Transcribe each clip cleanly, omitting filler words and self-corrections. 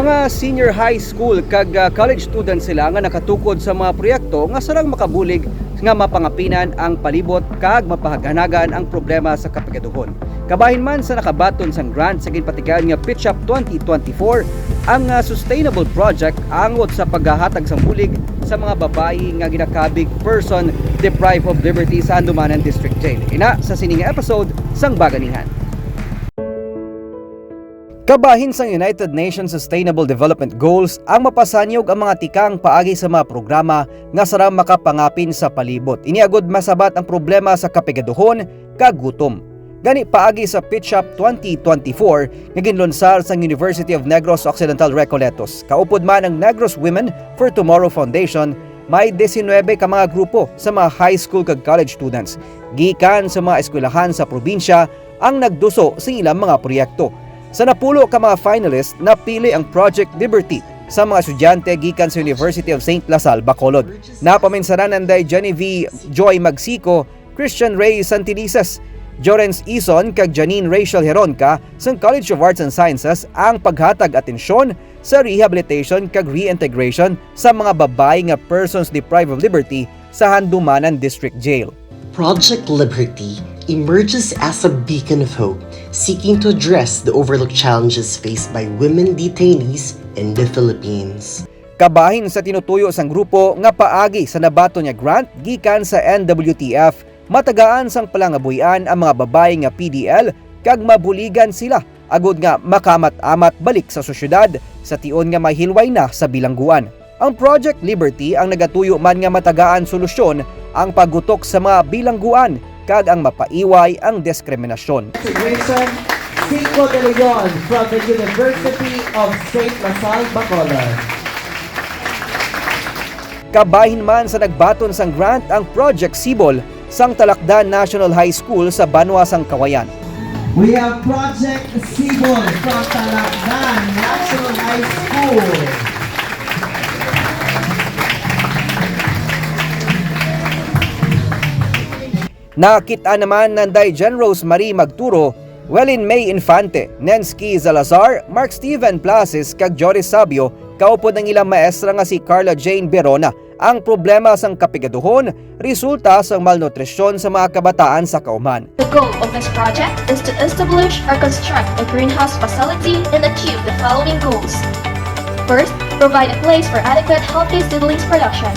Mga senior high school kag college students sila nga nakatukod sa mga proyekto nga sarang makabulig nga mapangapinan ang palibot kag mapahaganagan ang problema sa kapigaduhon. Kabahin man sa nakabaton sang grant sa ginpatigaan nga Pitch Up 2024 ang sustainable project angod sa paghahatag sang bulig sa mga babayi nga ginakabig person deprived of liberty sa Andumanan District Jail. Ina sa sining episode sang Baganihan. Kabahin sang United Nations Sustainable Development Goals ang mapasanyog ang mga tikang paagi sa mga programa nga sarang makapangapin sa palibot. Iniagod masabat ang problema sa kapigaduhon kag gutom. Gani paagi sa Pitch Up 2024 nga ginlunsar sang University of Negros Occidental Recoletos. Kaupod man ang Negros Women for Tomorrow Foundation, may 19 ka mga grupo sa mga high school kag college students. Gikan sa mga eskwelahan sa probinsya ang nagduso sa ilang mga proyekto. Sa napulo ka mga finalist, napili ang Project Liberty sa mga estudyante gikan sa University of St. Lasal, Bacolod. Napaminsaran nanday Genevieve Joy Magsico, Christian Ray Santilisas, Jorens Ison kag Janine Rachel Heronca sa College of Arts and Sciences ang paghatag atensyon sa rehabilitation kag reintegration sa mga babae nga persons deprived of liberty sa Handumanan District Jail. Project Liberty emerges as a beacon of hope, seeking to address the overlooked challenges faced by women detainees in the Philippines. Kabahin sa tinutuyo sang grupo nga paagi sa nabato niya grant gikan sa NWTF, matagaan sang palangabuyan ang mga babae nga PDL kag mabuligan sila agud nga makamat-amat balik sa sosyedad sa tion nga mahilway na sa bilangguan. Ang Project Liberty ang nagatuyo man nga matagaan solusyon ang paggutok sa mga bilangguan kag ang mapaiway ang diskriminasyon. Cinco de Leon from the University of St. Lasal, Bacolod. Kabahin man sa nagbaton sang grant ang Project Sibol sang Talakdan National High School sa Banwa sang Kawayan. We have Project Sibol from Talakdan National High School. Nakita naman nanday Jen Rose Marie Magturo, Welin May Infante, Nensky Zalazar, Mark Steven Plasis kag Joris Sabio, kaupod ng ilang maestra nga si Carla Jane Berona. Ang problema sang kapigaduhon resulta sa malnutrisyon sa mga kabataan sa kauman. The goal of this project is to establish or construct a greenhouse facility and achieve the following goals. First, provide a place for adequate healthy seedlings production.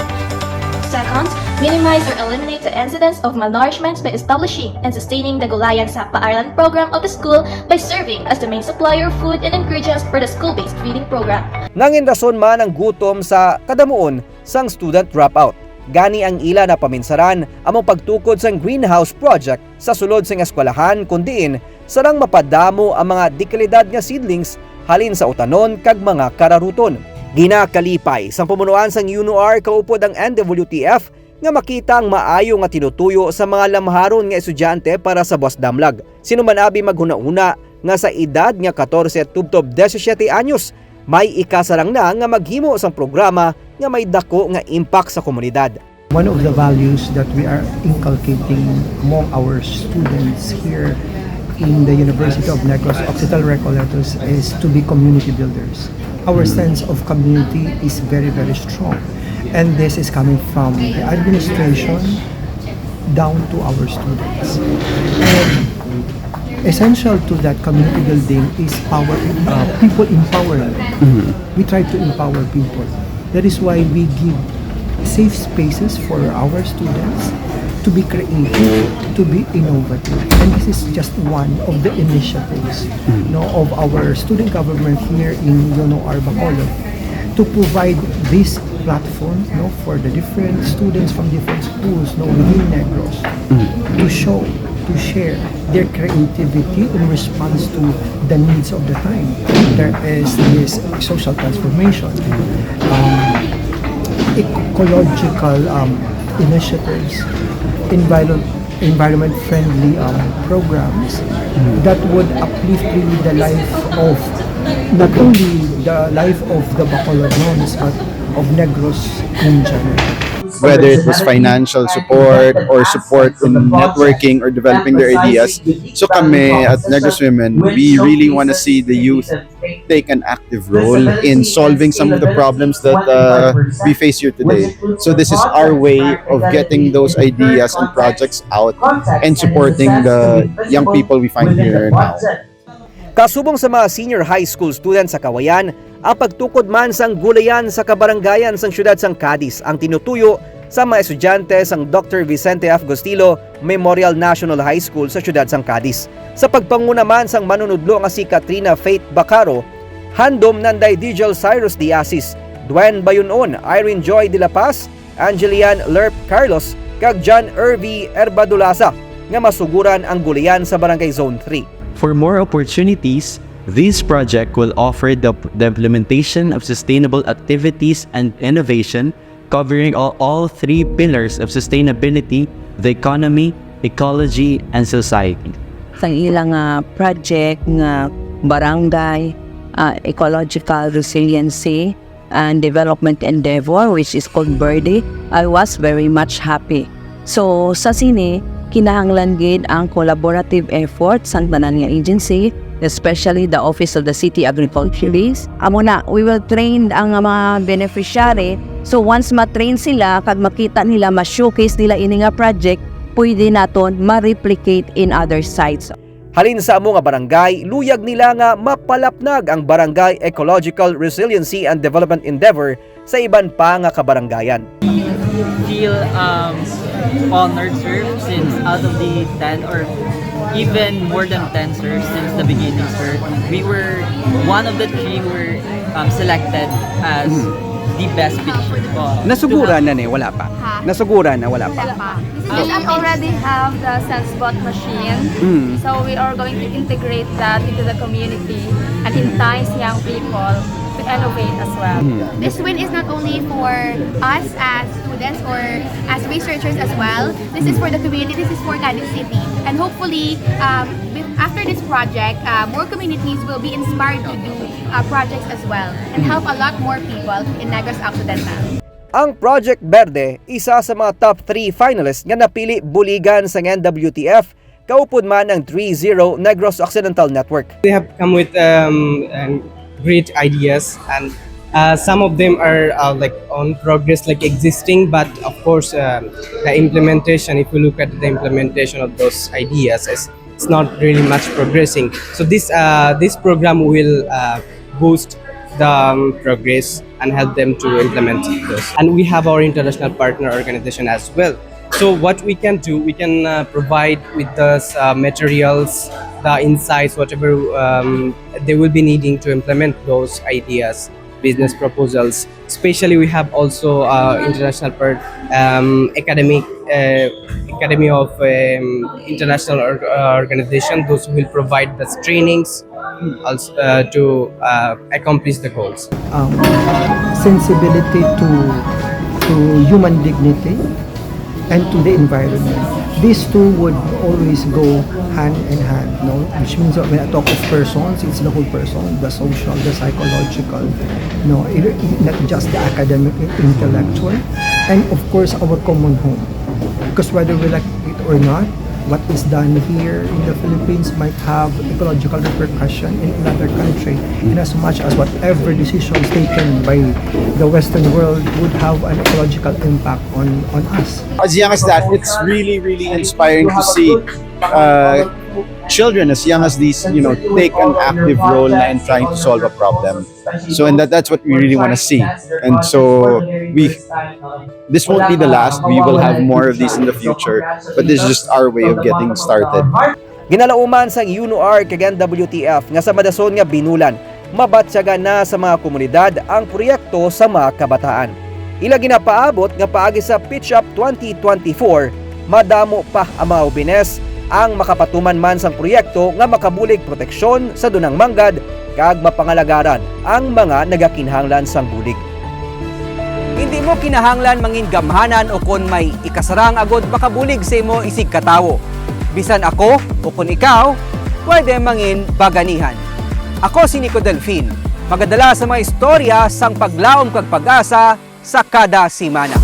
Second, minimize or eliminate the incidence of malnourishment by establishing and sustaining the Gulayan sa Paaralan program of the school by serving as the main supplier of food and ingredients for the school-based feeding program. Nangindason man ang gutom sa kadamuon sang student dropout. Gani ang ila na paminsaran among pagtukod sang greenhouse project sa sulod sang eskwelahan kundiin sarang mapadamo ang mga dekalidad nga seedlings halin sa utanon kag mga kararuton. Ginakalipay sang pamunuan sang UNOR kaupod ang NWTF nga makita ang maayo nga tinutuyo sa mga lamharon nga estudyante para sa buwas damlag. Sino man abi maghuna-una nga sa edad nga 14 tubtob 17 anyos, may ikasarang na nga maghimo sang programa nga may dako nga impact sa komunidad. One of the values that we are inculcating among our students here in the University of Negros Occidental Recoletos is to be community builders. Our sense of community is very, very strong. And this is coming from the administration down to our students. And essential to that community building is people empowerment. We try to empower people. That is why we give safe spaces for our students to be creative, to be innovative. And this is just one of the initiatives of our student government here in UNOR Bacolod to provide this platform for the different students from different schools within Negros to show, to share their creativity in response to the needs of the time. There is this social transformation, ecological initiatives, environment-friendly programs that would uplift really the life of not only the life of the Bacolodons but of Negros in general. whether it was financial support or support in networking or developing their ideas. So kami at Negros Women, we really want to see the youth take an active role in solving some of the problems that we face here today. So this is our way of getting those ideas and projects out and supporting the young people we find here now. Kasubong sa mga senior high school students sa Kawayan, ang pagtukod man sang gulayan sa kabaranggayan sang siyudad sang Cadiz ang tinutuyo sa mga estudyante sang Dr. Vicente F. Gostilo Memorial National High School sa siyudad sang Cadiz. Sa pagpanguna man sang manunudlo nga si Katrina Faith Bacaro, handom nanday Digel Cyrus Diasis, Duen Bayunon, Irene Joy de la Paz, Angelian Lerp Carlos, kag John Irvi Erbadulasa nga masuguran ang gulayan sa Barangay Zone 3. For more opportunities, this project will offer the implementation of sustainable activities and innovation covering all three pillars of sustainability, the economy, ecology, and society. Sa ilang project nga barangay, ecological resiliency and development endeavor, which is called BIRDE, I was very much happy. So sa sini, kinahanglan gid ang collaborative effort sa tanan nga agency, especially the Office of the City Agriculturist. Amo na, we will train ang mga beneficiary. So once ma-train sila, kag makita nila, ma-showcase nila ini nga project, pwede naton ma-replicate in other sites. Halin sa amo nga barangay, luyag nila nga mapalapnag ang Barangay Ecological Resiliency and Development Endeavor sa iban pa nga kabaranggayan. Feel honored, sir, since out of the 10 or even more than 10, sir, since the beginning, sir, we were one of the 3 were selected as the best pitch. Nasuguran na wala pa. Nasuguran na wala pa. We already have the SenseBot machine, so we are going to integrate that into the community and entice young people to innovate as well. This win is not only for us as students or as researchers as well. This is for the community, this is for Cadiz City. And hopefully, after this project, more communities will be inspired to do projects as well and help a lot more people in Negros Occidental. Ang Project Verde, isa sa mga top 3 finalists nga napili buligan sa NWTF, kaupod man ang 3-0 Negros Occidental Network. They have come with great ideas, and some of them are like on progress, like existing, but of course the implementation, if you look at the implementation of those ideas, it's not really much progressing. So this program will boost the progress and help them to implement those. And we have our international partner organization as well. So what we can do, we can provide with those materials, the insights, whatever they will be needing to implement those ideas, business proposals. Especially we have also international academy of international organization, those who will provide the trainings also, to accomplish the goals. Sensibility to human dignity and to the environment. These two would always go hand in hand, no? Which means that when I talk of persons, it's the whole person, the social, the psychological, no, not just the academic, intellectual, and of course our common home. Because whether we like it or not, what is done here in the Philippines might have ecological repercussion in another country, in as much as whatever decisions taken by the Western world would have an ecological impact on us. As young as that, it's really, really inspiring to see children as young as these, take an active role in trying to solve a problem. So, and that's what we really want to see. And so, this won't be the last. We will have more of these in the future. But this is just our way of getting started. Ginalauman sang UNOR kag NWTF nga sa madason nga binulan, mabatyagan na sa mga komunidad ang proyekto sa mga kabataan. Ila ginapaabot nga paagi sa Pitch Up 2024, madamo pa ang mga ubines ang makapatuman man sang proyekto nga makabulig proteksyon sa dunang manggad kag mapangalagaran ang mga nagakinahanglan sang bulig. Hindi mo kinahanglan mangin gamhanan o kon may ikasarang agod makabulig sa imo isig katawo. Bisan ako o kon ikaw, pwede mangin baganihan. Ako si Nico Delfin, magadala sa mga istorya sang paglaom kag pag-asa sa kada simana.